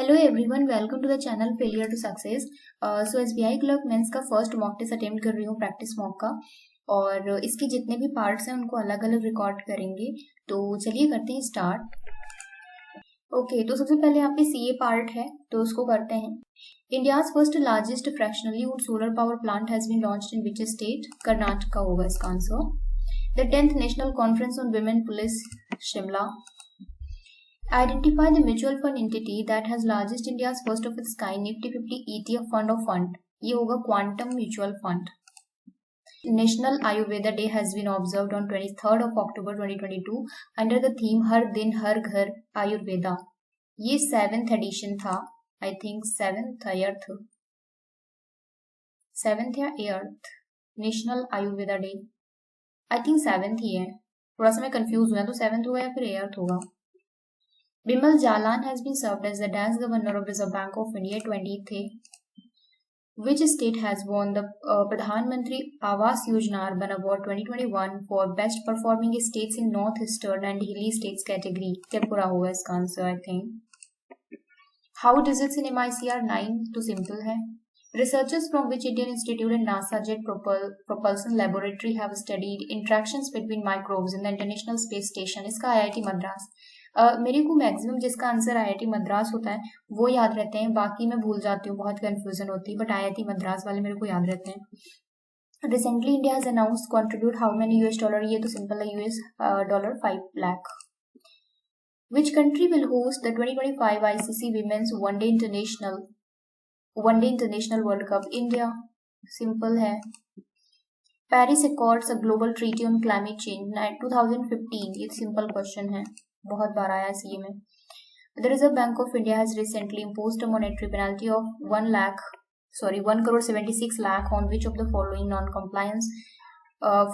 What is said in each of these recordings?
Hello everyone, welcome to the channel failure to success. So SBI clerk mains का first mock test attempt कर रही हूँ, practice mock का। और इसके जितने भी पार्ट्स हैं उनको अलग अलग रिकॉर्ड करेंगे। तो चलिए करते हैं स्टार्ट। ओके, तो सबसे पहले यहाँ पे सीए पार्ट है तो उसको करते हैं। India's first largest fractionally wood solar power plant has been launched in which state? Karnataka होगा इसका आंसर। The 10th national conference on women police, Shimla. Identify the mutual fund entity that has largest India's first of its kind Nifty 50 ETF fund of fund. ये होगा Quantum Mutual Fund. National Ayurveda Day has been observed on 23rd of October 2022 under the theme हर दिन हर घर आयुर्वेदा. ये 7th edition था. I think 7th या 8th. 7th या 8th National Ayurveda Day. I think 7th ही है. थोड़ा सा मैं कंफ्यूज हुआ तो 7th होगा या फिर 8th होगा. Bimal Jalan has been served as the Dance Governor of Reserve Bank of India 20th. Which state has won the Pradhan Mantri Awas Yojana Urban Award 2021 for Best Performing States in Northeastern and Hilly States category? Tripura होगा इसका answer, I think. How digits in MIC are 9? तो simple है. Researchers from which Indian Institute and NASA Jet Propulsion Laboratory have studied interactions between microbes in the International Space Station? इसका IIT Madras. मेरे को maximum जिसका answer IIT Madras होता है वो याद रहते हैं, बाकी मैं भूल जाती हूँ, बहुत कंफ्यूजन होती है, बट आईआईटी मद्रास वाले मेरे को याद रहते हैं. Recently India has announced contribute how many US dollar? ये तो सिंपल है, US dollar 5 lakh. Which country will host the 2025 ICC women's one day international world cup? India. Simple है. Paris accords a global treaty on climate change 2015. ये simple question है, बहुत बार आया है CA में. The Reserve Bank of India has recently imposed a monetary penalty of 1,76 lakh on which of the following non-compliance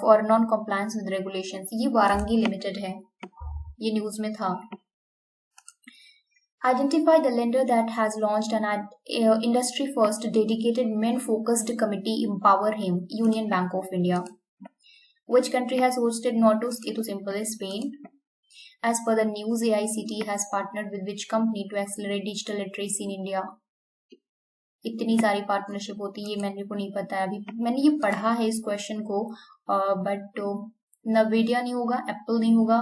for non-compliance with regulations? ये वारंगी limited है, ये news में था. Identify the lender that has launched an industry first dedicated men focused committee Empower Him, Union Bank of India. Which country has hosted NOTUS? ये तो simple है, Spain. As per the news, AICTE has partnered with which company to accelerate digital literacy in India? इतनी सारी partnership होती है, ये मैंने को नहीं पता है. अभी मैंने ये पढ़ा है इस क्वेश्चन को, बट नवेडिया नहीं होगा, एप्पल नहीं होगा,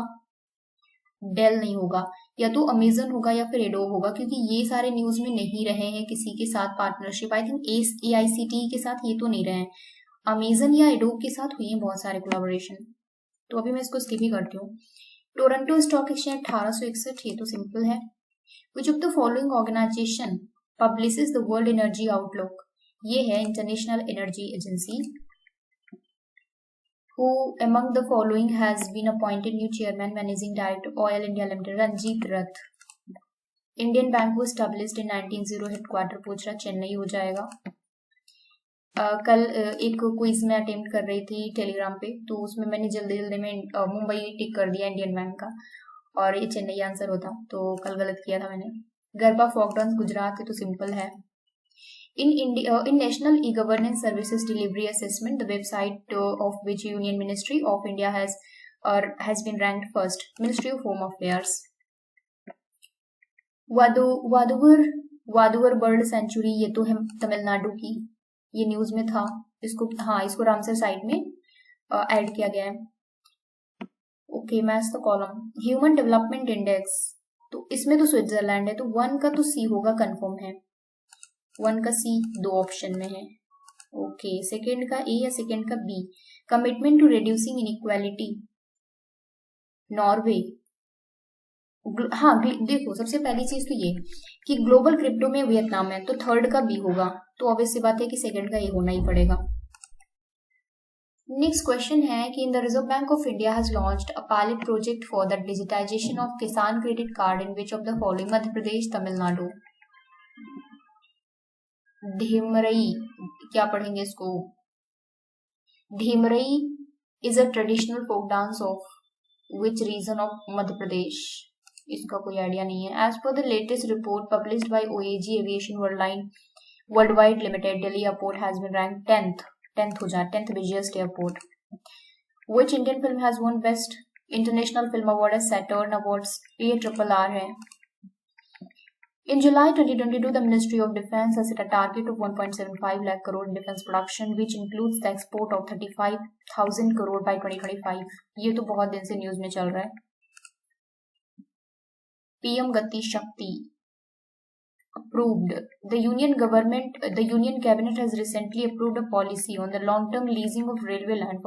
डेल नहीं होगा, या तो अमेजन होगा या फिर एडोब होगा, क्योंकि ये सारे न्यूज में नहीं रहे हैं किसी के साथ पार्टनरशिप. आई थिंक AICTE के साथ ये तो नहीं रहे हैं. अमेजन या एडोब के साथ हुई है बहुत सारे कोलैबोरेशन, तो अभी मैं इसको स्किप ही करती हूँ. Toronto stock exchange 1861. ये तो सिंपल है. Which of the following organisation publishes the world energy outlook? ये है international energy agency. Who among the following has been appointed new chairman managing director oil India limited? Ranjit Rath. Indian bank was established in 1900. Headquarter पूछ रहा, चेन्नई हो जाएगा. कल एक quiz में attempt कर रही थी टेलीग्राम पे, तो उसमें मैंने जल्दी में मुंबई टिक कर दिया इंडियन बैंक का, और ये चेन्नई आंसर होता, तो कल गलत किया था मैंने. गरबा फोक डांस गुजरात है, तो सिंपल है. In national e governance services delivery assessment the website of which union ministry of India has been ranked first? Ministry of home affairs. Vaduvur bird sanctuary, ये तो है तमिलनाडु की, ये न्यूज में था. इसको रामसर साइट में ऐड किया गया है. Okay, maths the column. Human development index, तो इसमें तो स्विट्जरलैंड है, तो 1 का तो सी होगा, कंफर्म है. 1 का सी दो ऑप्शन में है. ओके, सेकेंड का ए या सेकेंड का B? Commitment to reducing inequality, Norway. हाँ, देखो सबसे पहली चीज तो ये कि ग्लोबल क्रिप्टो में वियतनाम है, तो थर्ड का बी होगा, तो ऑब्वियस सी बात है कि सेकंड का ए होना ही पड़ेगा. नेक्स्ट क्वेश्चन है कि in the reserve bank of India has launched a pilot project for the digitisation of Kisan credit card in which of the following? Madhya Pradesh, Tamil Nadu. Dhimrai, क्या पढ़ेंगे इसको? Dhimrai is a traditional folk dance of which region of Madhya Pradesh? इसका कोई idea नहीं है. As per the latest report published by OAG aviation world wide limited, Delhi airport has been ranked 10th हो जाए, 10th busiest airport. Which Indian film has won best international film award eight Saturn awards? ये RRR है. In July 2022, the Ministry of Defence has set a target of 1.75 lakh crore in defense production, which includes the export of 35,000 crore by 2025. ये तो बहुत दिन से news में चल रहा है। PM गति शक्ति approved. The Union Cabinet has recently approved a policy on the long-term leasing of railway land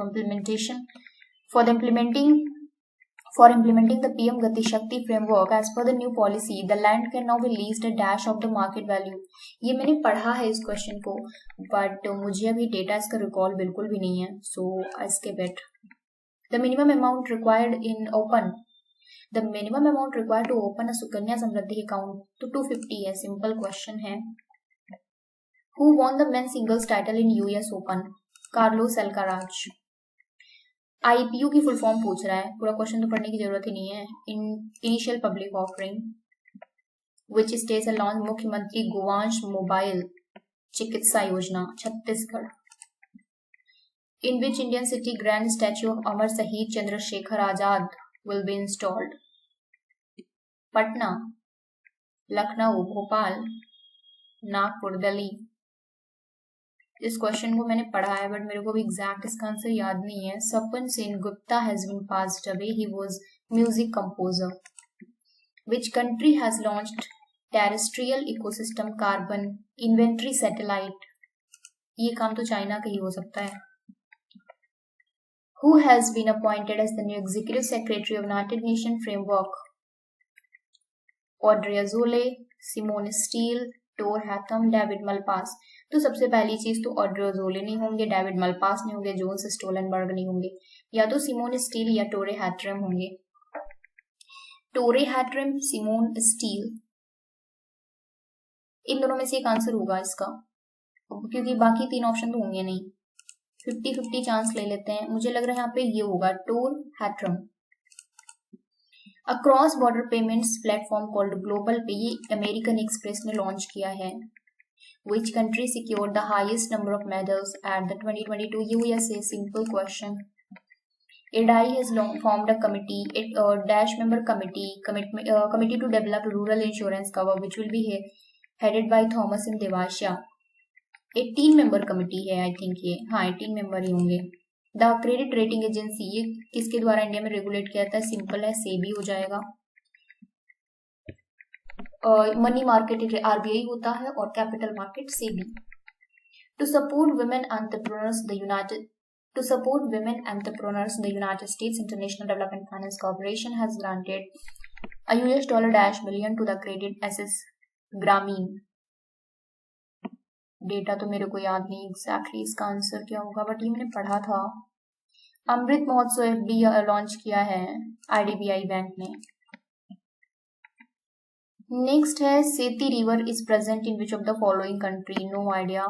for implementing the PM Gati Shakti framework. As per the new policy, the land can now be leased a dash of the market value. ये मैंने पढ़ा है इस question को, but मुझे अभी data इसका recall बिल्कुल भी नहीं है, so I skip it. The minimum amount required to open a Sukanya Samriddhi account to 250 है. सिंपल क्वेश्चन है. Who won the men's singles title in US Open? Carlos Alcaraz. IPO की full form पूछ रहा है, पूरा question तो पढ़ने की जरूरत ही नहीं है. Initial public offering which stage launch मुख्यमंत्री गोवांश मोबाइल चिकित्सा योजना Chhattisgarh. In which Indian city grand statue of Amar Shahid Chandrashekhar Azad will be installed? Patna, Lucknow, Bhopal, Nagpur, Delhi. इस क्वेश्चन को मैंने पढ़ा है बट मेरे को भी एग्जैक्ट इसका आंसर याद नहीं है. Sapan Sen Gupta has been passed away. He was music composer. Which country has launched terrestrial ecosystem carbon inventory satellite? ये काम तो चाइना का ही हो सकता है. Who has been appointed as the new executive secretary of United Nations Framework? Audrey Azoulay, Simone Steele, Tor Hatham, David Malpass. तो सबसे पहली चीज तो ऑड्रे अजोले नहीं होंगे, डेविड मलपास नहीं होंगे, जोन्स स्टोलनबर्ग नहीं होंगे, या तो सिमोन स्टील या टोरे हैट्रम होंगे. टोरे हैट्रम, सिमोन स्टील, इन दोनों में से एक आंसर होगा इसका, क्योंकि बाकी तीन ऑप्शन तो होंगे नहीं. 50-50 चांस ले लेते हैं. मुझे लग रहा है यहाँ पे ये होगा टोर हैट्रम. A cross border payments platform called global pay, ये अमेरिकन एक्सप्रेस ने लॉन्च किया है. Which country secured the highest number of medals at the 2022 USA? Simple question. IRDAI has formed a dash member committee to develop rural insurance cover, which will be headed by Thomas M. Devasya. 18 member committee है, I think ये, हाँ 18 member ही होंगे. The credit rating agency, ये किसके द्वारा India में regulate किया जाता है? सिंपल है, सेबी हो जाएगा. मनी मार्केट RBI होता है और capital market SEBI. To support women entrepreneurs the United States International Development Finance Corporation has granted a $- billion to the credit access Grameen. Data तो मेरे को याद नहीं एग्जैक्टली इसका आंसर क्या होगा, बट ये मैंने पढ़ा था. अमृत महोत्सव FD लॉन्च किया है IDBI बैंक ने. नेक्स्ट है Seti river is present in which of the following country? No idea.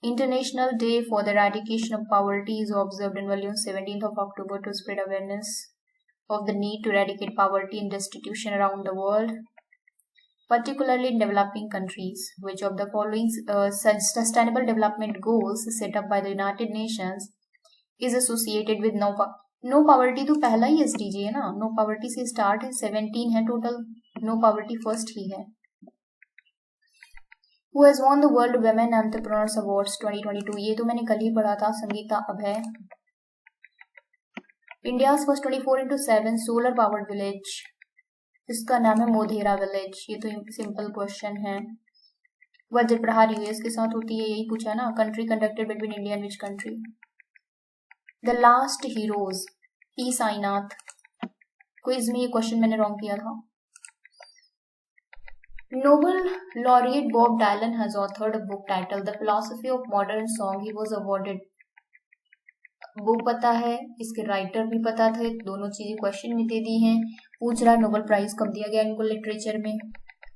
International day for the eradication of poverty is observed in volume 17th of October to spread awareness of the need to eradicate poverty and destitution around the world, particularly in developing countries. Which of the following sustainable development goals set up by the United Nations is associated with no poverty? तो पहला ही SDG है ना, no poverty से start है, 17 है total, no poverty first ही है. Who has won the World Women Entrepreneurs Awards 2022? ये तो मैंने कल ही पढ़ा था, संगीता अभय. India's first 24/7 solar powered village, इसका नाम है मोधेरा विलेज. ये तो सिंपल क्वेश्चन है. वज्र प्रहार US के साथ होती है, यही पूछा ना. Country conducted between India and which country? The last heroes, P Sainath. Quiz में ये क्वेश्चन मैंने रॉन्ग किया था. Nobel laureate Bob Dylan has authored a book title the philosophy of modern song. He was awarded. Book पता है, इसके writer भी पता थे, दोनों चीजें क्वेश्चन में दे दी हैं. पूछ रहा नोबेल प्राइज कब दिया गया इनको लिटरेचर में,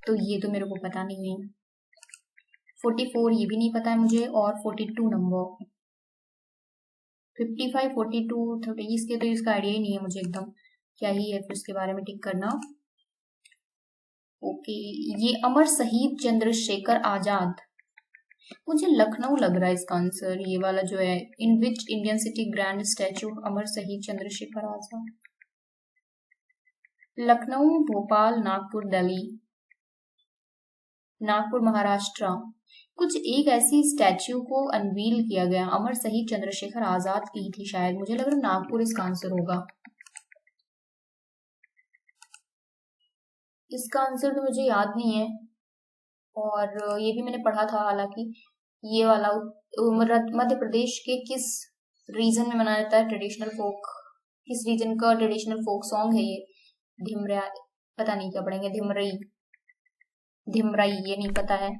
तो ये तो मेरे को पता नहीं है. 44 ये भी नहीं पता है मुझे, और 42 नंबर. 55, 42, 30 इसके तो इसका आइडिया ही नहीं है मुझे एकदम, क्या ही है फिर इसके बारे में टिक करना. ओके, ये अमर शहीद चंद्रशेखर आजाद, मुझे लखनऊ लग रहा है इसका आंसर, ये वाला जो है. In which Indian city grand statue Amar Shahid Chandrashekhar आजाद? लखनऊ, भोपाल, नागपुर, दिल्ली, नागपुर महाराष्ट्र। कुछ एक ऐसी स्टैच्यू को अनवील किया गया, अमर शहीद चंद्रशेखर आजाद की थी शायद, मुझे लग रहा है नागपुर इसका आंसर होगा। इसका आंसर तो मुझे याद नहीं है, और ये भी मैंने पढ़ा था हालांकि। ये वाला मध्य प्रदेश के किस रीजन में मनाया जाता है ट्रेडिशनल फोक, किस रीजन का ट्रेडिशनल फोक सॉन्ग है ये? धिमरा, पता नहीं क्या पढ़ेंगे, धिमरई, धिमराई, ये नहीं पता है।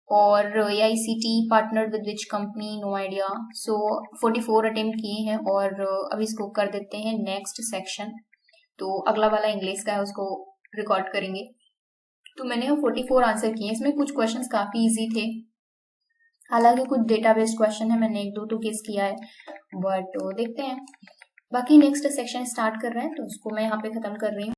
और AICT partnered with which company, no idea. So 44 attempt किए हैं, और अभी इसको कर देते हैं नेक्स्ट सेक्शन। तो अगला वाला इंग्लिश का है, उसको रिकॉर्ड करेंगे। तो मैंने 44 आंसर किए, इसमें कुछ क्वेश्चंस काफी इजी थे, हालांकि कुछ डेटा बेस्ड क्वेश्चन है, मैंने 1-2 तो गेस किया है, बट देखते हैं। बाकी नेक्स्ट सेक्शन स्टार्ट कर रहे हैं, तो उसको मैं यहाँ पे खत्म कर रही हूँ।